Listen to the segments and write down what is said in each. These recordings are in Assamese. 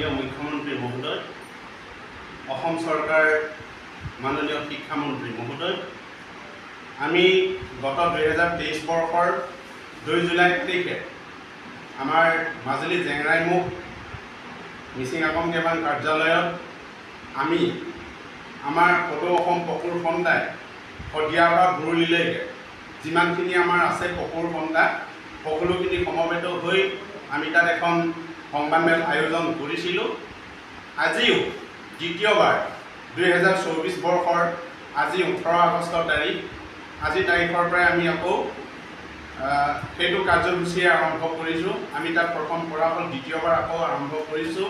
মাননীয় মুখ্যমন্ত্ৰী মহোদয়, অসম চৰকাৰ মাননীয় শিক্ষামন্ত্ৰী মহোদয়, আমি গত 2023 বৰ্ষৰ 2 জুলাই তাৰিখে আমাৰ মাজুলী জেংৰাইমুখ মিচিং আকম কেবান কাৰ্যালয়ত আমি আমাৰ সদৌ অসম পশুৰ ফণ্ডাই শদিয়াৰ পৰা বুৰলিলৈকে যিমানখিনি আমাৰ আছে পশুৰ ফণ্ডা সকলোখিনি সমবেত হৈ আমি তাত এখন সংবাদমেল আয়োজন কৰিছিলোঁ। আজিও দ্বিতীয়বাৰ 2024 বৰ্ষৰ আজি 18 আগষ্ট তাৰিখ, আজি তাৰিখৰ পৰাই আমি আকৌ সেইটো কাৰ্যসূচীয়ে আৰম্ভ কৰিছোঁ। আমি তাত প্ৰথম কৰা হ'ল, দ্বিতীয়বাৰ আকৌ আৰম্ভ কৰিছোঁ।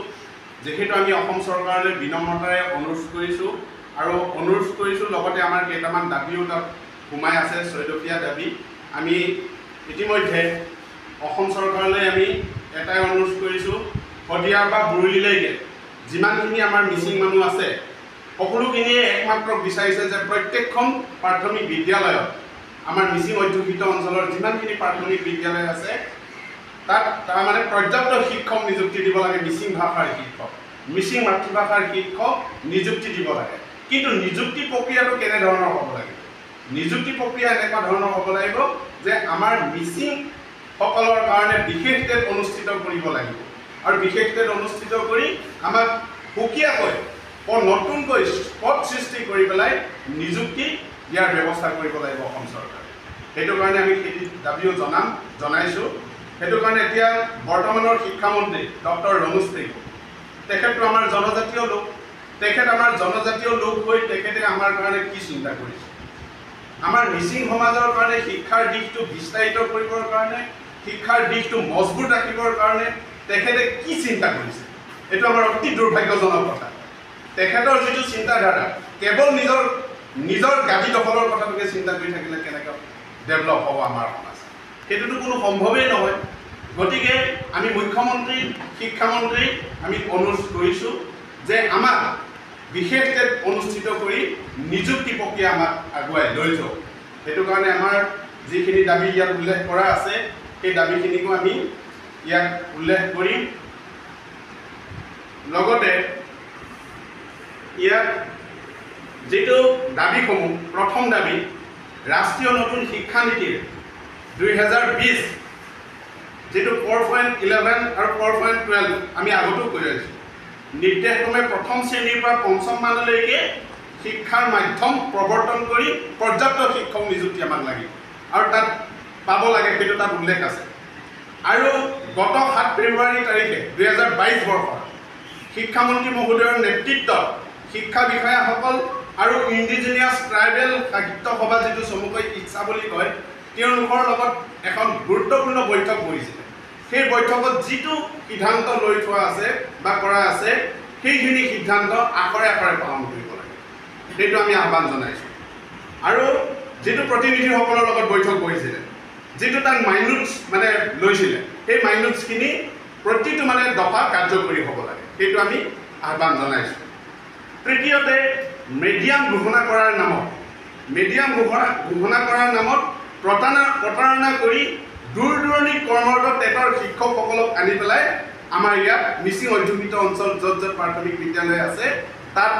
যিহেতু আমি অসম চৰকাৰলৈ বিনম্ৰতাৰে অনুৰোধ কৰিছোঁ লগতে আমাৰ কেইটামান দাবীও তাত সোমাই আছে, 6দফীয়া দাবী। আমি ইতিমধ্যে অসম চৰকাৰলৈ আমি এটাই অনুৰোধ কৰিছোঁ, শদিয়াৰ পৰা বুৰলিলৈকে যিমানখিনি আমাৰ মিচিং মানুহ আছে সকলোখিনিয়ে একমাত্ৰ বিচাৰিছে যে প্ৰত্যেকখন প্ৰাথমিক বিদ্যালয়ত আমাৰ মিচিং অধ্যুষিত অঞ্চলৰ যিমানখিনি প্ৰাথমিক বিদ্যালয় আছে তাত তাৰমানে পৰ্যাপ্ত শিক্ষক নিযুক্তি দিব লাগে, মিচিং ভাষাৰ শিক্ষক, মিচিং মাতৃভাষাৰ শিক্ষক নিযুক্তি দিব লাগে। কিন্তু নিযুক্তি প্ৰক্ৰিয়াটো কেনেধৰণৰ হ'ব লাগিব? নিযুক্তি প্ৰক্ৰিয়া এনেকুৱা ধৰণৰ হ'ব লাগিব যে আমাৰ মিচিংসকলৰ কাৰণে বিশেষ টেট অনুষ্ঠিত কৰিব লাগিব আৰু বিশেষ টেট অনুষ্ঠিত কৰি আমাক সুকীয়াকৈ নতুনকৈ পদ সৃষ্টি কৰি পেলাই নিযুক্তি দিয়াৰ ব্যৱস্থা কৰিব লাগিব অসম চৰকাৰে। সেইটো কাৰণে আমি সেই দাবীও জনাইছোঁ। সেইটো কাৰণে এতিয়া বৰ্তমানৰ শিক্ষামন্ত্ৰী ডক্টৰ ৰমেশ পেগু, তেখেতটো আমাৰ জনজাতীয় লোক, তেখেত আমাৰ জনজাতীয় লোক হৈ তেখেতে আমাৰ কাৰণে কি চিন্তা কৰিছে? আমাৰ মিচিং সমাজৰ কাৰণে শিক্ষাৰ দিশটো বিস্তাৰিত কৰিবৰ কাৰণে, শিক্ষাৰ দিশটো মজবুত ৰাখিবৰ কাৰণে তেখেতে কি চিন্তা কৰিছে? এইটো আমাৰ অতি দুৰ্ভাগ্যজনক কথা। তেখেতৰ যিটো চিন্তাধাৰা কেৱল নিজৰ গাদী দখলৰ কথাটোকে চিন্তা কৰি থাকিলে কেনেকৈ ডেভেলপ হ'ব আমাৰ সমাজ? সেইটোতো কোনো সম্ভৱেই নহয়। গতিকে আমি মুখ্যমন্ত্ৰী, শিক্ষামন্ত্ৰীক আমি অনুৰোধ কৰিছোঁ যে আমাক বিশেষ টেট অনুষ্ঠিত কৰি নিযুক্তি প্ৰক্ৰিয়া আমাক আগুৱাই লৈ যাওক। সেইটো কাৰণে আমাৰ যিখিনি দাবী ইয়াত উল্লেখ কৰা আছে সেই দাবীখিনিকো আমি ইয়াত উল্লেখ কৰিম। লগতে ইয়াত যিটো দাবীসমূহ, প্ৰথম দাবী ৰাষ্ট্ৰীয় নতুন শিক্ষানীতিৰ 2020 যিটো 4.11 আৰু 4.12 আমি আগতেও কৈ আছোঁ, নিৰ্দেশক্ৰমে প্ৰথম শ্ৰেণীৰ পৰা পঞ্চম মানলৈকে শিক্ষাৰ মাধ্যম প্ৰৱৰ্তন কৰি পৰ্যাপ্ত শিক্ষক নিযুক্তি আমাক লাগিব আৰু তাত পাব লাগে, সেইটো তাত উল্লেখ আছে। আৰু গত 7 ফেব্ৰুৱাৰী তাৰিখে 2022 বৰ্ষৰ শিক্ষামন্ত্ৰী মহোদয়ৰ নেতৃত্বত শিক্ষা বিষয়াসকল আৰু ইণ্ডিজিনিয়াছ ট্ৰাইবেল সাহিত্য সভা, যিটো চমুকৈ ইচ্ছা বুলি কয়, তেওঁলোকৰ লগত এখন গুৰুত্বপূৰ্ণ বৈঠক বহিছিলে। সেই বৈঠকত যিটো সিদ্ধান্ত লৈ থোৱা আছে বা কৰা আছে সেইখিনি সিদ্ধান্ত আখৰে আখৰে পালন কৰিব লাগে, সেইটো আমি আহ্বান জনাইছোঁ। আৰু যিটো প্ৰতিনিধিসকলৰ লগত বৈঠক বহিছিলে, যিটো তাত মাইনোটছ মানে লৈছিলে, সেই মাইনোটছখিনি প্ৰতিটো মানে দফা কাৰ্যকৰী হ'ব লাগে, সেইটো আমি আহ্বান জনাইছোঁ। তৃতীয়তে মিডিয়াম ঘোষণা কৰাৰ নামত প্ৰতাৰণা কৰি দূৰ দূৰণিত কৰ্মৰত টেটৰ শিক্ষকসকলক আনি পেলাই আমাৰ ইয়াত মিচিং অধ্যুষিত অঞ্চল য'ত প্ৰাথমিক বিদ্যালয় আছে তাত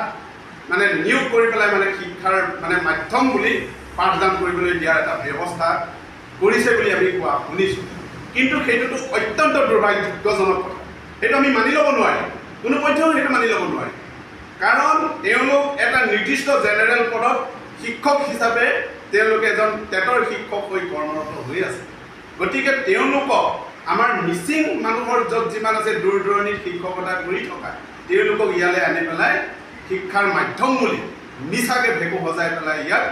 মানে নিয়োগ কৰি পেলাই মানে শিক্ষাৰ মানে মাধ্যম বুলি পাঠদান কৰিবলৈ দিয়াৰ এটা ব্যৱস্থা কৰিছে বুলি আমি কোৱা শুনিছোঁ। কিন্তু সেইটোতো অত্যন্ত দুৰ্ভাগ্যজনক কথা। সেইটো আমি মানি ল'ব নোৱাৰিম, কোনো পধ্যেও সেইটো মানি ল'ব নোৱাৰিম। কাৰণ তেওঁলোক এটা নিৰ্দিষ্ট জেনেৰেল পদত শিক্ষক হিচাপে তেওঁলোকে এজন টেটৰ শিক্ষক হৈ কৰ্মৰত হৈ আছে। গতিকে তেওঁলোকক আমাৰ মিচিং মানুহৰ য'ত যিমান আছে দূৰ দূৰণিত শিক্ষকতা কৰি থকা তেওঁলোকক ইয়ালৈ আনি পেলাই শিক্ষাৰ মাধ্যম বুলি মিছাকৈ ভেকু সজাই পেলাই ইয়াত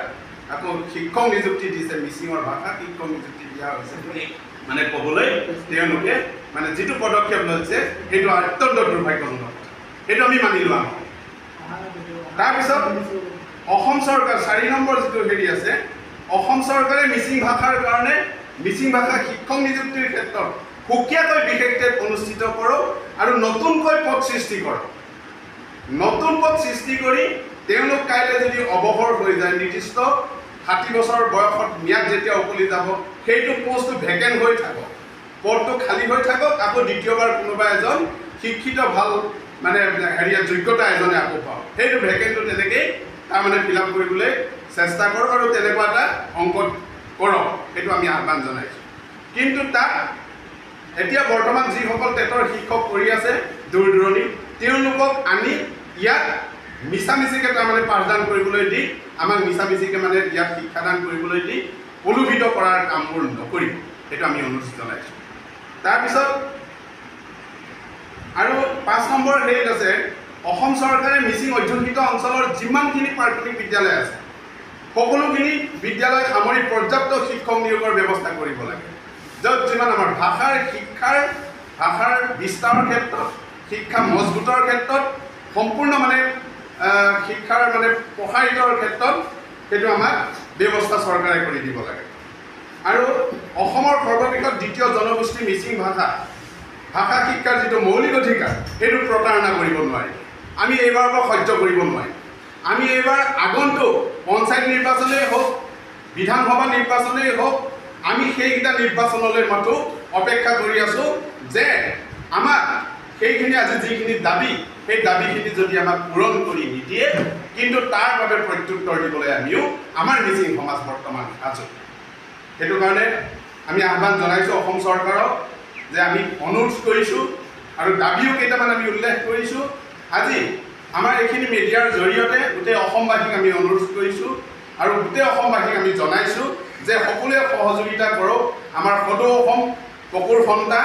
আকৌ শিক্ষক নিযুক্তি দিছে, মিচিঙৰ ভাষাত শিক্ষক নিযুক্তি দিয়া হৈছে বুলি মানে ক'বলৈ তেওঁলোকে মানে যিটো পদক্ষেপ লৈছে সেইটো অত্যন্ত দুৰ্ভাগ্যজনক কথা। সেইটো আমি মানি লোৱা নহয়। তাৰপিছত অসম চৰকাৰ 4 নম্বৰ যিটো হেৰি আছে, অসম চৰকাৰে মিচিং ভাষাৰ কাৰণে মিচিং ভাষা শিক্ষক নিযুক্তিৰ ক্ষেত্ৰত সুকীয়াকৈ বিশেষ টেট অনুষ্ঠিত কৰক আৰু নতুনকৈ পদ সৃষ্টি কৰক। নতুন পদ সৃষ্টি কৰি তেওঁলোক কাইলৈ যদি অৱসৰ হৈ যায়, নিৰ্দিষ্ট 60 বছৰ বয়সত ম্যাদ যেতিয়া উকলি যাব, সেইটো পোষ্টটো ভেকেণ্ট হৈ থাকক, পদটো খালী হৈ থাকক, আকৌ দ্বিতীয়বাৰ কোনোবা এজন শিক্ষিত ভাল মানে হেৰিয়া যোগ্যতা এজনে আকৌ পাওঁ সেইটো ভেকেণ্টটো তেনেকেই তাৰমানে ফিল আপ কৰিবলৈ চেষ্টা কৰক আৰু তেনেকুৱা এটা অংকত কৰক সেইটো আমি আহ্বান জনাইছোঁ কিন্তু তাত এতিয়া বৰ্তমান যিসকল টেটৰ শিক্ষক কৰি আছে দূৰ দূৰণি তেওঁলোকক আনি ইয়াত মিছামিছিকৈ তাৰমানে পাঠদান কৰিবলৈ দি আমাক মিছামিছিকৈ মানে ইয়াত শিক্ষাদান কৰিবলৈ দি প্ৰলোভিত কৰাৰ কামবোৰ নকৰিব সেইটো আমি অনুৰোধ জনাইছোঁ তাৰপিছত আৰু 5 নম্বৰ হেৰিত আছে অসম চৰকাৰে মিচিং অধ্যুষিত অঞ্চলৰ যিমানখিনি প্ৰাথমিক বিদ্যালয় আছে সকলোখিনি বিদ্যালয় সামৰি পৰ্যাপ্ত শিক্ষক নিয়োগৰ ব্যৱস্থা কৰিব লাগে য'ত যিমান আমাৰ ভাষাৰ বিস্তাৰৰ ক্ষেত্ৰত শিক্ষা মজবুতৰ ক্ষেত্ৰত সম্পূৰ্ণ মানে শিক্ষাৰ মানে প্ৰসাৰিতৰ ক্ষেত্ৰত সেইটো আমাক ব্যৱস্থা চৰকাৰে কৰি দিব লাগে আৰু অসমৰ সৰ্ববৃহৎ দ্বিতীয় জনগোষ্ঠী মিচিং ভাষা শিক্ষাৰ যিটো মৌলিক অধিকাৰ সেইটো প্ৰতাৰণা কৰিব নোৱাৰি আমি এইবাৰৰ পৰা সহ্য কৰিব নোৱাৰিম আমি এইবাৰ আগন্তুক পঞ্চায়ত নিৰ্বাচনেই হওক বিধানসভা নিৰ্বাচনেই হওক আমি সেইকেইটা নিৰ্বাচনলৈ মাথো অপেক্ষা কৰি আছোঁ যে আমাক সেইখিনি আজি যিখিনি দাবী সেই দাবীখিনি যদি আমাক পূৰণ কৰি নিদিয়ে কিন্তু তাৰ বাবে প্ৰত্যুত্তৰ দিবলৈ আমিও আমাৰ মিচিং সমাজ বৰ্তমান সাজু সেইটো কাৰণে আমি আহ্বান জনাইছোঁ অসম চৰকাৰক যে আমি অনুৰোধ কৰিছোঁ আৰু দাবীও কেইটামান আমি উল্লেখ কৰিছোঁ আজি আমাৰ এইখিনি মিডিয়াৰ জৰিয়তে গোটেই অসমবাসীক আমি অনুৰোধ কৰিছোঁ আৰু গোটেই অসমবাসীক আমি জনাইছোঁ যে সকলোৱে সহযোগিতা কৰক আমাৰ সদৌ অসম পকুৰ সন্তা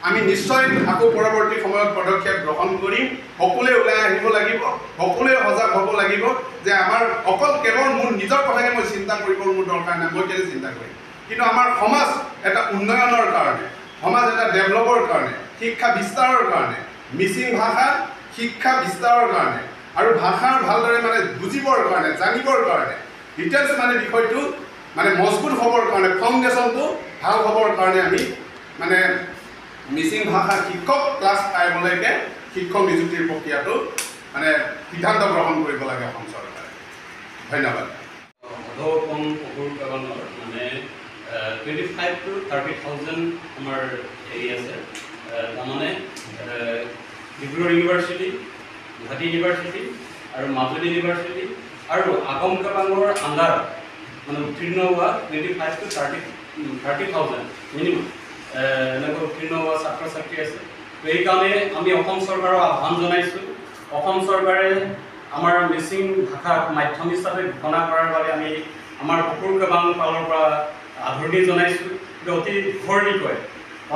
আমি নিশ্চয় আকৌ পৰৱৰ্তী সময়ত পদক্ষেপ গ্ৰহণ কৰিম সকলোৱে ওলাই আহিব লাগিব সকলোৱে সজাগ হ'ব লাগিব যে আমাৰ অকল কেৱল মোৰ নিজৰ কথাকে মই চিন্তা কৰিবৰ মোৰ দৰকাৰ নাই মই কেলৈ চিন্তা কৰিম কিন্তু আমাৰ সমাজ এটা উন্নয়নৰ কাৰণে সমাজ এটা ডেভেলপৰ কাৰণে শিক্ষা বিস্তাৰৰ কাৰণে মিচিং ভাষা শিক্ষা বিস্তাৰৰ কাৰণে আৰু ভাষাৰ ভালদৰে মানে বুজিবৰ কাৰণে জানিবৰ কাৰণে ডিটেইলছ মানে বিষয়টো মানে মজবুত হ'বৰ কাৰণে ফাউণ্ডেশ্যনটো ভাল হ'বৰ কাৰণে আমি মানে মিচিং ভাষা শিক্ষক ক্লাছ 5লৈকে শিক্ষক নিযুক্তিৰ প্ৰক্ৰিয়াটো মানে সিদ্ধান্ত গ্ৰহণ কৰিব লাগে অসম চৰকাৰে ধন্যবাদ মানে 25 to 30,000 আমাৰ হেৰি আছে তাৰমানে ডিব্ৰুগড় ইউনিভাৰ্চিটি গুৱাহাটী ইউনিভাৰ্চিটি আৰু মাজুলী ইউনিভাৰ্চিটি আৰু আগম কাবাঙৰ আণ্ডাৰ মানে উত্তীৰ্ণ হোৱা 25 to 30,000 মিনিমাম এনেকৈ উত্তীৰ্ণ হোৱা ছাত্ৰ ছাত্ৰী আছে তো এইকাৰণে আমি অসম চৰকাৰক আহ্বান জনাইছোঁ অসম চৰকাৰে আমাৰ মিচিং ভাষাক মাধ্যম হিচাপে ঘোষণা কৰাৰ বাবে আমি আমাৰ পকুৰ কাবাং ফালৰ পৰা আদৰণি জনাইছোঁ অতি ঘৰনিকৈ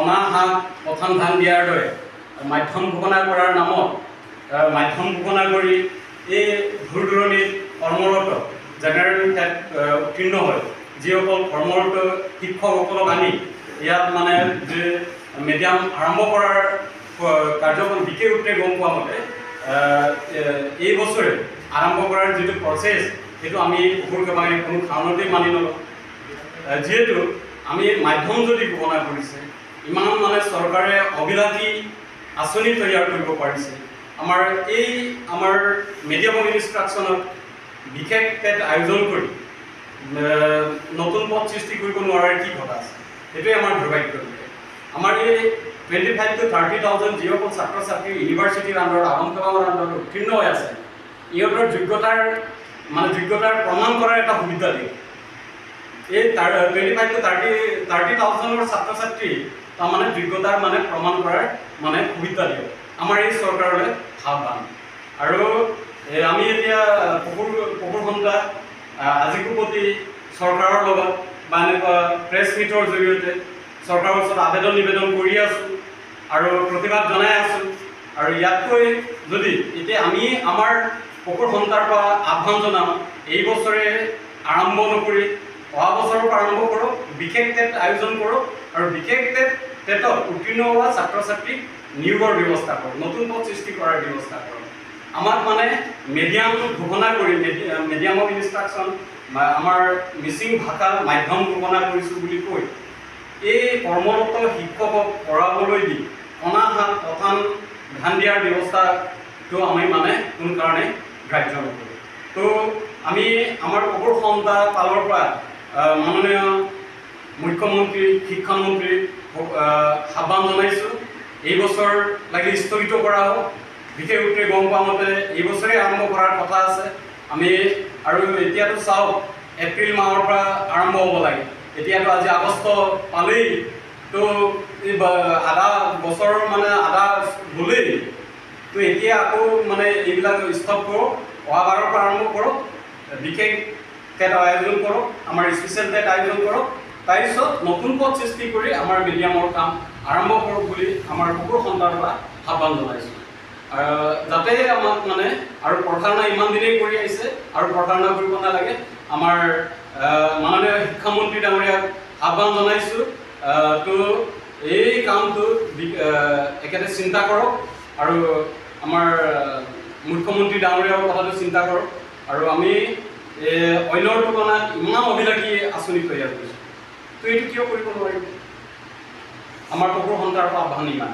অনা হাঁহ প্ৰধান ধান দিয়াৰ দৰে মাধ্যম ঘোষণা কৰাৰ নামত মাধ্যম ঘোষণা কৰি এই দূৰ দূৰণিত কৰ্মৰত জেনেৰেল উত্তীৰ্ণ হয় যিসকল কৰ্মৰত শিক্ষকসকলক আনি ইয়াত মানে যে মিডিয়াম আৰম্ভ কৰাৰ কাৰ্যক্ৰম বিশেষ ৰূপে গম পোৱা মতে এই বছৰে আৰম্ভ কৰাৰ যিটো প্ৰচেছ সেইটো আমি পকুৰ কাবাঙে কোনো কাৰণতেই মানি নলওঁ যিহেতু আমি মাধ্যম যদি ঘোষণা কৰিছে ইমান মানে চৰকাৰে অবিলাসী আঁচনি তৈয়াৰ কৰিব পাৰিছে আমাৰ মিডিয়াম অফ ইনষ্ট্ৰাকশ্যনত বিশেষ টেট আয়োজন কৰি নতুন পথ সৃষ্টি কৰিব নোৱাৰাৰ কি কথা আছে সেইটোৱে আমাৰ দুৰ্ভাগ্য আমাৰ এই 25 to 30,000 যিসকল ছাত্ৰ ছাত্ৰী ইউনিভাৰ্চিটিৰ আণ্ডাৰত আগম কাবাঙৰ আণ্ডাৰত উত্তীৰ্ণ হৈ আছে ইহঁতৰ যোগ্যতাৰ প্ৰমাণ কৰাৰ এটা সুবিধা দিয়ে এই 25 to 30,000 ছাত্ৰ ছাত্ৰী তাৰমানে যোগ্যতাৰ মানে প্ৰমাণ কৰাৰ মানে সুবিধা দিয়ে আমাৰ এই চৰকাৰলৈ আহ্বান আৰু আমি এতিয়া পকুৰ সন্তা আজিকো প্ৰতি চৰকাৰৰ লগত বা এনেকুৱা প্ৰেছ মিটৰ জৰিয়তে চৰকাৰৰ ওচৰত আবেদন নিবেদন কৰি আছোঁ আৰু প্ৰতিবাদ জনাই আছোঁ আৰু ইয়াতকৈ যদি এতিয়া আমি আমাৰ পকুৰ সন্তাৰ পৰা আহ্বান জনাওঁ এই বছৰে আৰম্ভ নকৰি অহা বছৰৰ পৰা আৰম্ভ কৰক বিশেষ টেট আয়োজন কৰক আৰু বিশেষ টেটত উত্তীৰ্ণ হোৱা ছাত্ৰ ছাত্ৰীক নিয়োগৰ ব্যৱস্থা কৰক নতুন পথ সৃষ্টি কৰাৰ ব্যৱস্থা কৰক আমাক মানে মিডিয়াম ঘোষণা কৰি মিডিয়াম অফ ইনষ্ট্ৰাকশ্যন বা আমাৰ মিচিং ভাষা মাধ্যম ঘোষণা কৰিছোঁ বুলি কৈ এই কৰ্মৰত শিক্ষকক পঢ়াবলৈ দি অনাহাত প্ৰধান ধান দিয়াৰ ব্যৱস্থাটো আমি মানে কোনো কাৰণে গ্ৰাহ্য নকৰোঁ তো আমি আমাৰ পকুৰ সন্তা ফালৰ পৰা মাননীয় মুখ্যমন্ত্ৰী শিক্ষামন্ত্ৰী আহ্বান জনাইছোঁ এই বছৰ লাগি স্থগিত কৰা হওক। বিশেষ সূত্ৰে গম পোৱা মতে এই বছৰে আৰম্ভ কৰাৰ কথা আছে। আমি আৰু এতিয়াতো চাওক এপ্ৰিল মাহৰ পৰা আৰম্ভ হ'ব লাগে, এতিয়াতো আজি আগষ্ট পালেই, তো এই আধা বছৰ মানে আধা গ'লেই। তো এতিয়া আকৌ মানে এইবিলাক ষ্টপ কৰক, অহাবাৰৰ পৰা আৰম্ভ কৰক, বিশেষ টেট আয়োজন কৰক, আমাৰ স্পেচিয়েল টেট আয়োজন কৰক, তাৰপিছত নতুন পথ সৃষ্টি কৰি আমাৰ মিডিয়ামৰ কাম আৰম্ভ কৰক বুলি আমাৰ সকলো সন্তানৰ পৰা আহ্বান জনাইছোঁ। যাতে আমাক মানে আৰু প্ৰতাৰণা ইমান দিনেই কৰি আহিছে আৰু প্ৰতাৰণা কৰিব নালাগে। আমাৰ মাননীয় শিক্ষামন্ত্ৰী ডাঙৰীয়াক আহ্বান জনাইছোঁ, তো এই কামটো একেবাৰে চিন্তা কৰক আৰু আমাৰ মুখ্যমন্ত্ৰী ডাঙৰীয়াৰ কথাটো চিন্তা কৰক। আৰু আমি অন্যৰ তুলনাত ইমান অভিলাষী আঁচনি তৈয়াৰ কৰিছোঁ, তো এইটো কিয় কৰিব নোৱাৰিব? আমাৰ সকলো সন্তানৰ পৰা আহ্বান ইমান।